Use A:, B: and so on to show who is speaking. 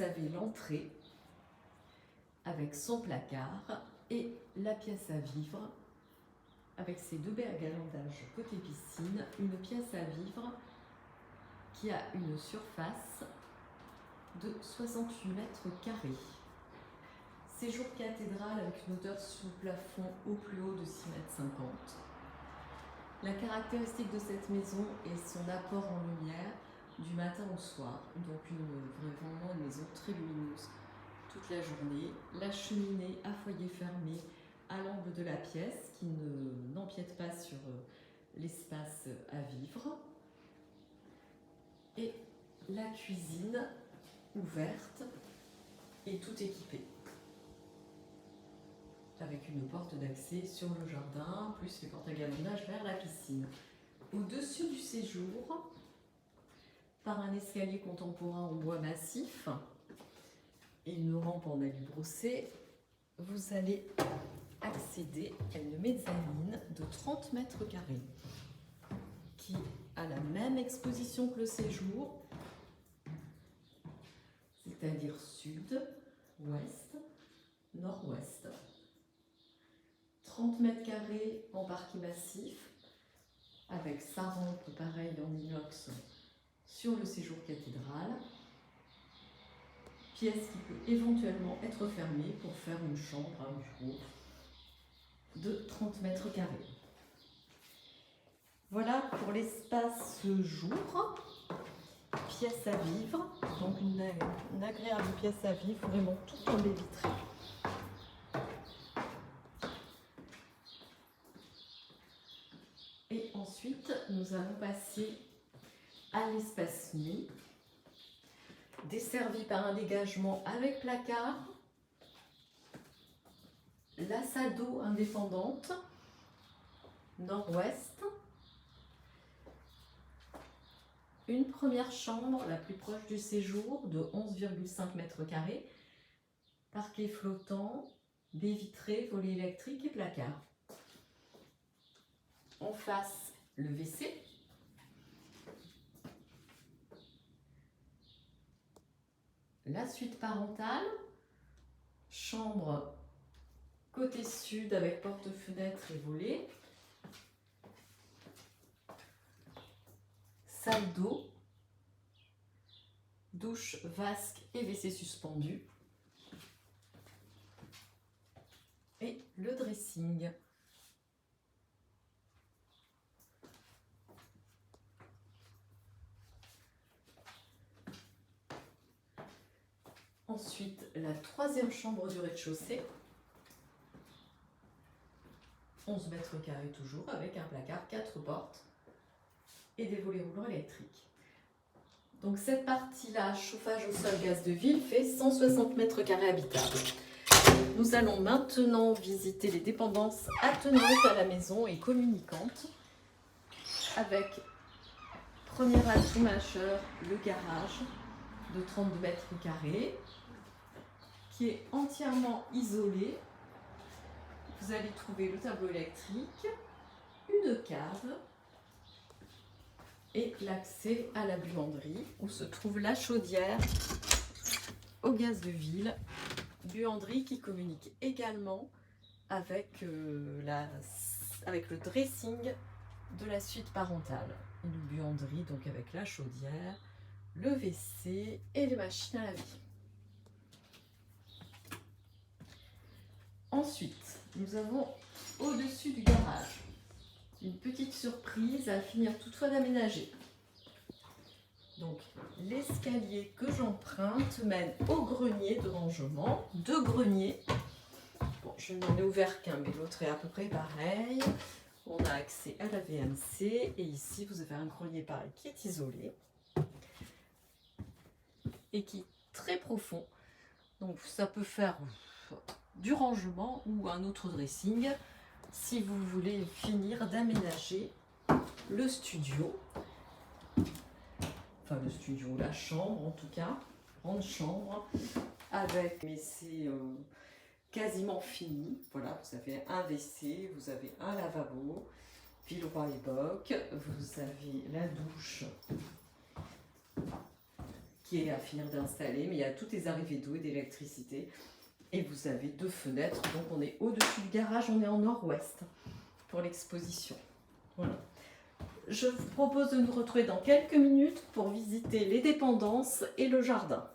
A: Vous avez l'entrée avec son placard et la pièce à vivre avec ses deux baies à galandage côté piscine, une pièce à vivre qui a une surface de 68 mètres carrés. Séjour cathédrale avec une hauteur sur le plafond au plus haut de 6,50 m. La caractéristique de cette maison est son apport en lumière du matin au soir, donc vraiment une maison très lumineuse toute la journée. La cheminée à foyer fermé à l'angle de la pièce qui n'empiète pas sur l'espace à vivre. Et la cuisine ouverte et tout équipée, avec une porte d'accès sur le jardin, plus les portes à galandage vers la piscine. Au-dessus du séjour, par un escalier contemporain en bois massif et une rampe en alu brossé, vous allez accéder à une mezzanine de 30 mètres carrés qui a la même exposition que le séjour, c'est-à-dire sud, ouest, nord-ouest. 30 mètres carrés en parquet massif, avec sa rampe pareil en inox sur le séjour cathédrale. Pièce qui peut éventuellement être fermée pour faire une chambre, un bureau de 30 mètres carrés. Voilà pour l'espace jour. Pièce à vivre, donc une agréable pièce à vivre, vraiment tout en baie vitrée. Et ensuite, nous allons passer à l'espace nuit, desservi par un dégagement avec placard, la salle d'eau indépendante, nord-ouest, une première chambre la plus proche du séjour de 11,5 mètres carrés, parquet flottant, baie vitrée, volet électrique et placard. En face, le WC. La suite parentale, chambre côté sud avec porte-fenêtre et volet. Salle d'eau, douche, vasque et WC suspendu. Et le dressing. Ensuite, la troisième chambre du rez-de-chaussée. 11 mètres carrés toujours, avec un placard, 4 portes et des volets roulants électriques. Donc cette partie-là, chauffage au sol gaz de ville, fait 160 mètres carrés habitables. Nous allons maintenant visiter les dépendances attenantes à la maison et communicantes, avec premier atout majeur, le garage de 32 mètres carrés, qui est entièrement isolé. Vous allez trouver le tableau électrique, une cave et l'accès à la buanderie où se trouve la chaudière au gaz de ville. Buanderie qui communique également avec, avec le dressing de la suite parentale. Une buanderie donc avec la chaudière, le WC et les machines à laver. Ensuite, nous avons au-dessus du garage une petite surprise à finir toutefois d'aménager. Donc, l'escalier que j'emprunte mène au grenier de rangement. 2 greniers. Bon, je n'en ai ouvert qu'un, mais l'autre est à peu près pareil. On a accès à la VMC. Et ici, vous avez un grenier pareil qui est isolé et qui est très profond. Donc, ça peut faire du rangement ou un autre dressing si vous voulez finir d'aménager le studio. Enfin le studio, la chambre en tout cas, grande chambre avec, mais c'est quasiment fini. Voilà, vous avez un WC, vous avez un lavabo, Villeroy et Boch, vous avez la douche qui est à finir d'installer, mais il y a toutes les arrivées d'eau et d'électricité. Et vous avez 2 fenêtres, donc on est au-dessus du garage, on est en nord-ouest pour l'exposition. Voilà. Je vous propose de nous retrouver dans quelques minutes pour visiter les dépendances et le jardin.